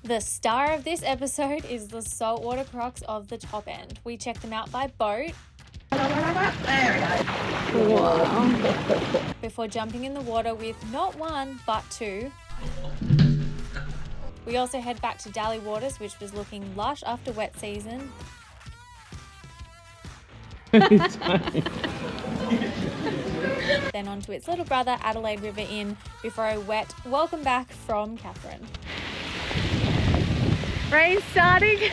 The star of this episode is the Saltwater Crocs of the top end. We checked them out by boat. There we go. Wow. Before jumping in the water with not one, but two. We also head back to Daly Waters, which was looking lush after wet season. Then on to its little brother, Adelaide River Inn, before a wet welcome back from Katherine. Rain starting.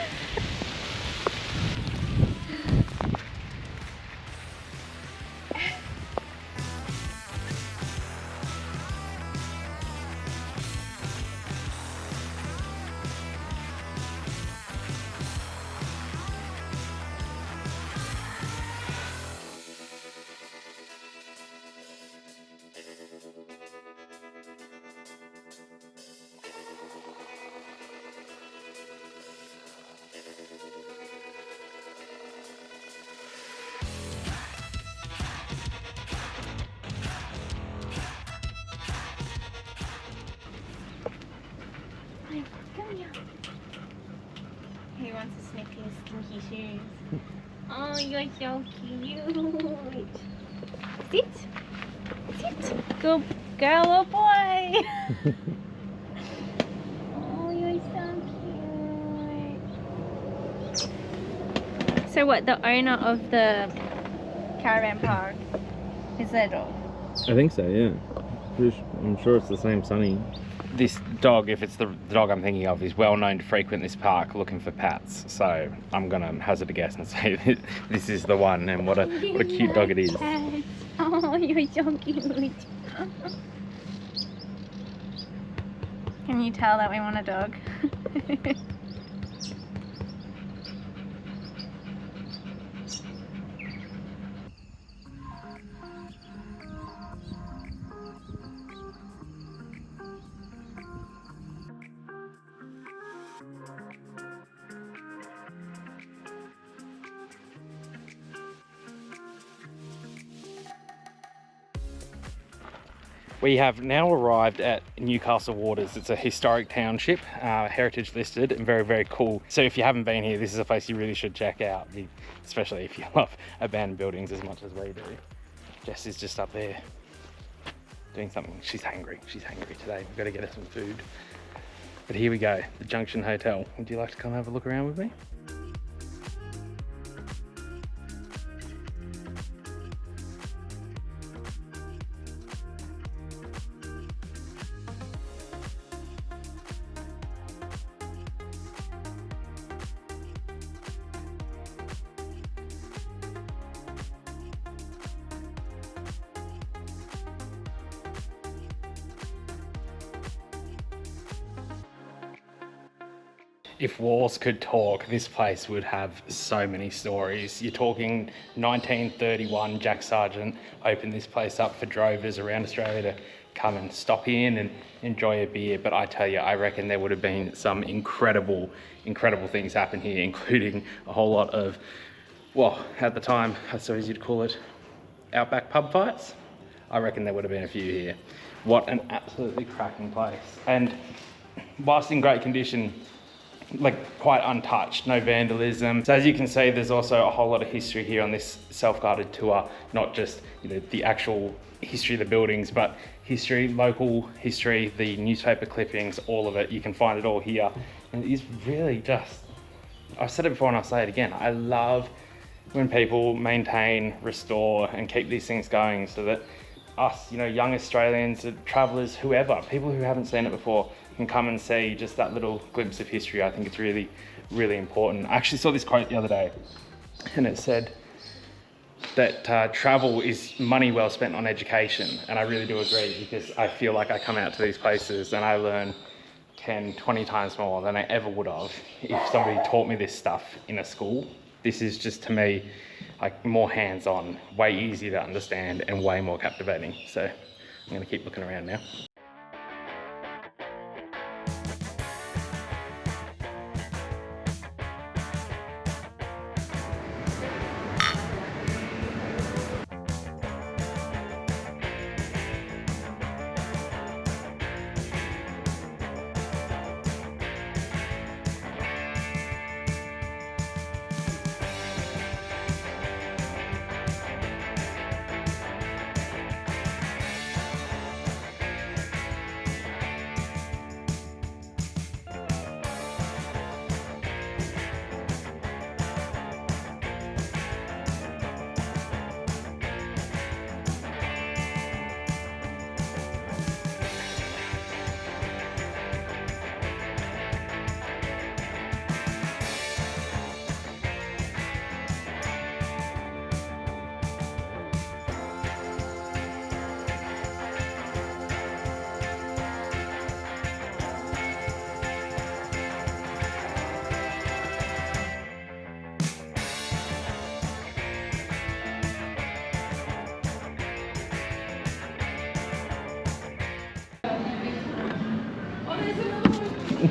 He wants to sniff his stinky shoes. Oh, you're so cute. Sit. Sit. Good girl or boy. Oh, you're so cute. So what, the owner of the caravan park is their dog? I think so, yeah. I'm sure it's the same Sonny. This dog, if it's the dog I'm thinking of, is well known to frequent this park looking for pats. So I'm gonna hazard a guess and say this is the one. And what a cute dog it is. Oh, you're so cute. Can you tell that we want a dog? We have now arrived at Newcastle Waters. It's a historic township, heritage listed, and very, very cool. So if you haven't been here, this is a place you really should check out, especially if you love abandoned buildings as much as we do. Jess is just up there doing something. She's hungry today. We've got to get her some food. But here we go, the Junction Hotel. Would you like to come have a look around with me? If walls could talk, this place would have so many stories. You're talking 1931, Jack Sargent opened this place up for drovers around Australia to come and stop in and enjoy a beer. But I tell you, I reckon there would have been some incredible things happen here, including a whole lot of, well, at the time, I suppose you'd call it outback pub fights. I reckon there would have been a few here. What an absolutely cracking place. And whilst in great condition, like quite untouched, no vandalism. So as you can see, there's also a whole lot of history here on this self-guided tour, not just the actual history of the buildings, but history, local history, the newspaper clippings, all of it. You can find it all here. And it is really just, I've said it before and I'll say it again, I love when people maintain, restore and keep these things going so that us, young Australians, travellers, whoever, people who haven't seen it before, can come and see just that little glimpse of history. I think it's really, really important. I actually saw this quote the other day, and it said that travel is money well spent on education. And I really do agree, because I feel like I come out to these places and I learn 10, 20 times more than I ever would have if somebody taught me this stuff in a school. This is just, to me, like more hands-on, way easier to understand and way more captivating. So I'm gonna keep looking around now.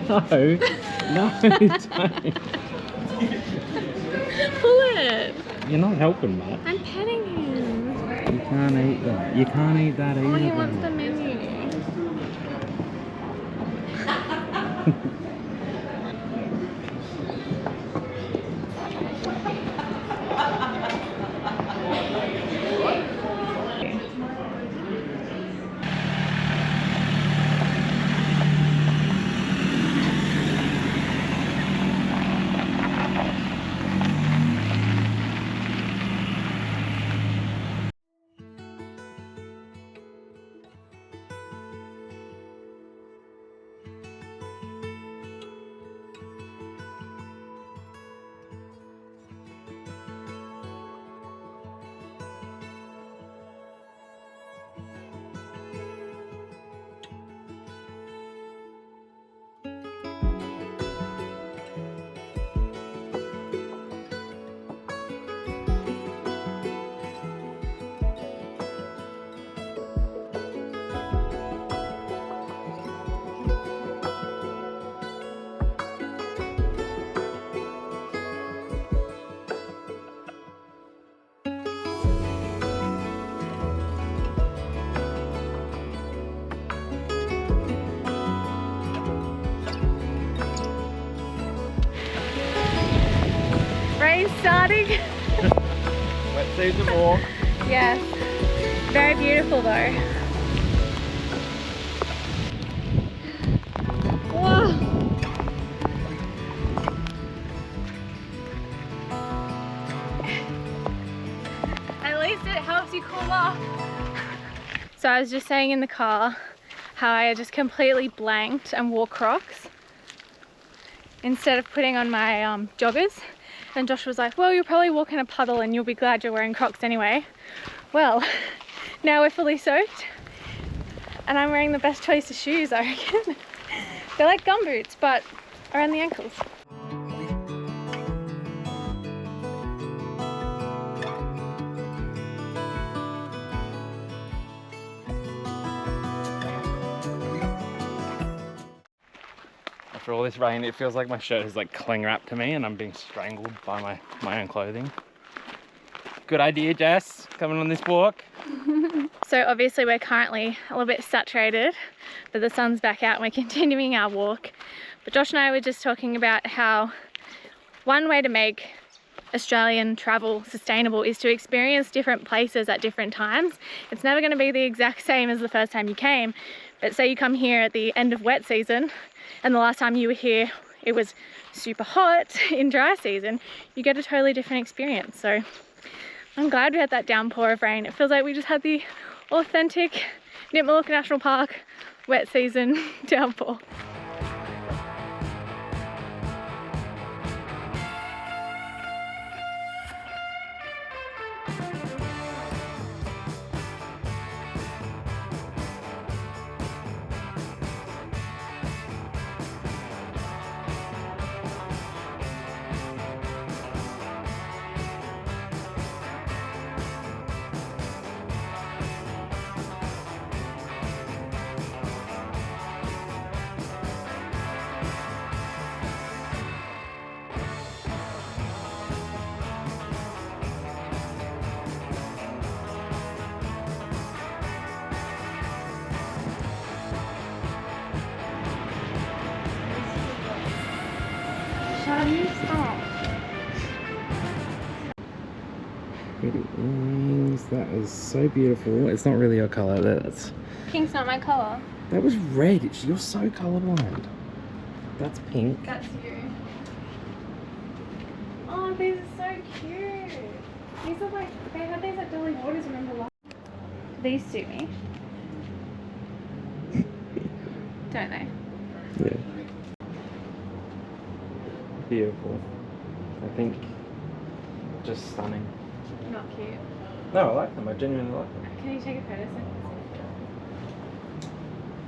No, don't. Pull it. You're not helping much. I'm petting him. You can't eat that. You can't eat that either. Oh, he wants the menu. Rain's starting. Wet season walk. Yes. Very beautiful though. Whoa. At least it helps you cool off. So I was just saying in the car how I just completely blanked and wore Crocs instead of putting on my joggers. And Josh was like, well, you'll probably walk in a puddle and you'll be glad you're wearing Crocs anyway. Well, now we're fully soaked and I'm wearing the best choice of shoes, I reckon. They're like gumboots, but around the ankles. After all this rain, it feels like my shirt is like cling wrapped to me and I'm being strangled by my own clothing. Good idea, Jess, coming on this walk. So obviously we're currently a little bit saturated, but the sun's back out and we're continuing our walk. But Josh and I were just talking about how one way to make Australian travel sustainable is to experience different places at different times. It's never going to be the exact same as the first time you came, but say you come here at the end of wet season and the last time you were here it was super hot in dry season, you get a totally different experience. So I'm glad we had that downpour of rain. It feels like we just had the authentic Nipmuc National Park wet season downpour. Pretty wings. That is so beautiful. It's not really your colour. That's. Pink's not my colour. That was red. You're so colourblind. That's pink. That's you. Oh, these are so cute. These are like, they had these at Daly Waters, remember last? These suit me. Don't they? Yeah. Beautiful. I think just stunning. Not cute. No, I like them. I genuinely like them. Can you take a photo so I can see?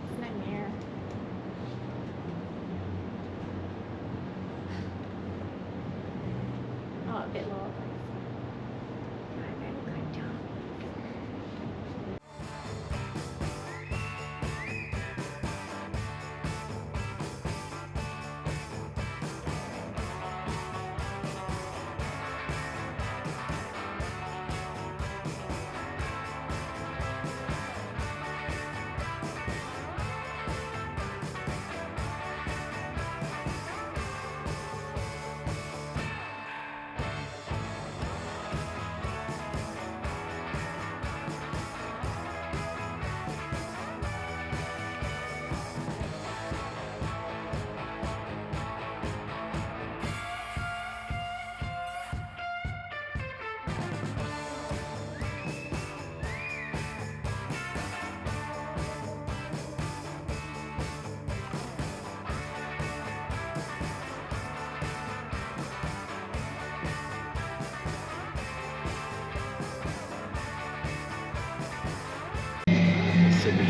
There's no mirror. Oh, a bit lower, please. Okay, good job.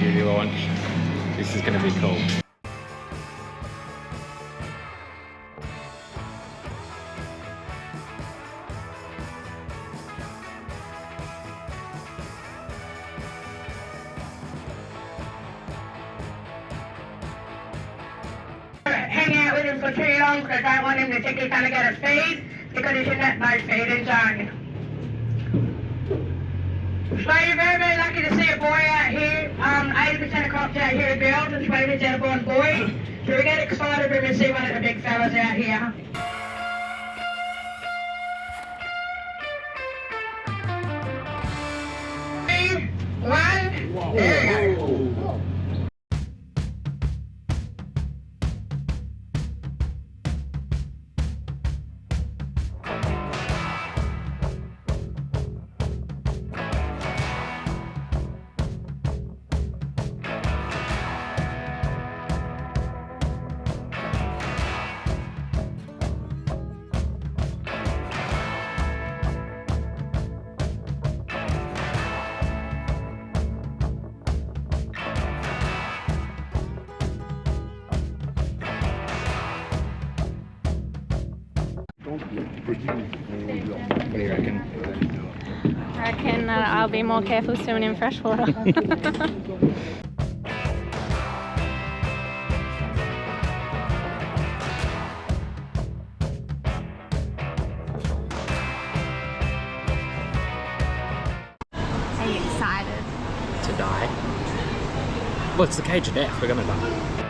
movie launch. This is going to be cool. Hang out with him for too long because I don't want him to think he's going to get a feed because he's in that no feeding zone. So you're very, very lucky to see a boy out here. 80% of Crocs out here are girls and 20% are born boys. So we get excited when we see one of the big fellas out here. Three, one, there you go. What do you reckon? I reckon I'll be more careful swimming in freshwater. Are you excited? To die? Well, it's the cage of death. We're gonna die.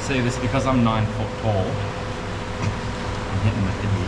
See this, because I'm 9 foot tall, I'm hitting the hippie.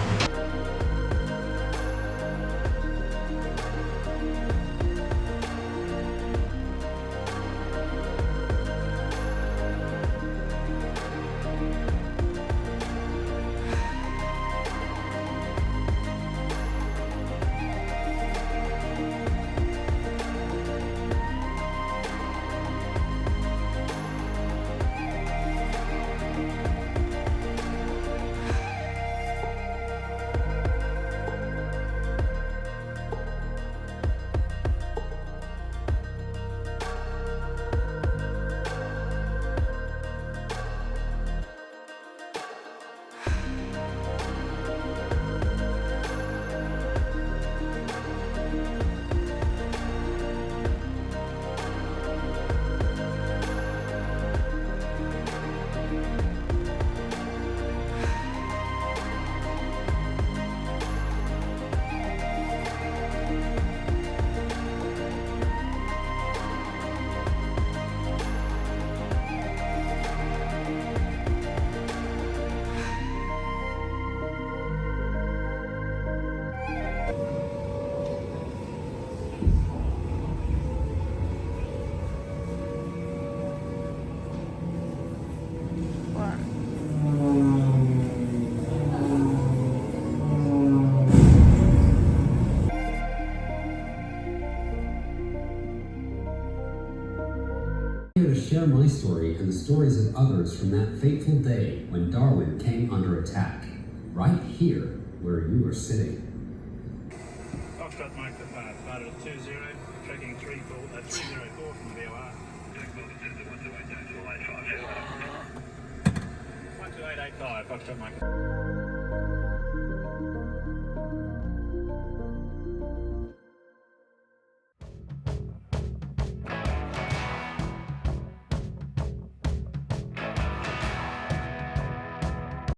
Here to share my story and the stories of others from that fateful day when Darwin came under attack, right here where you are sitting. Foxtrot Mike started at 20, tracking 304 from the VOR. 12885, Foxtrot Mike.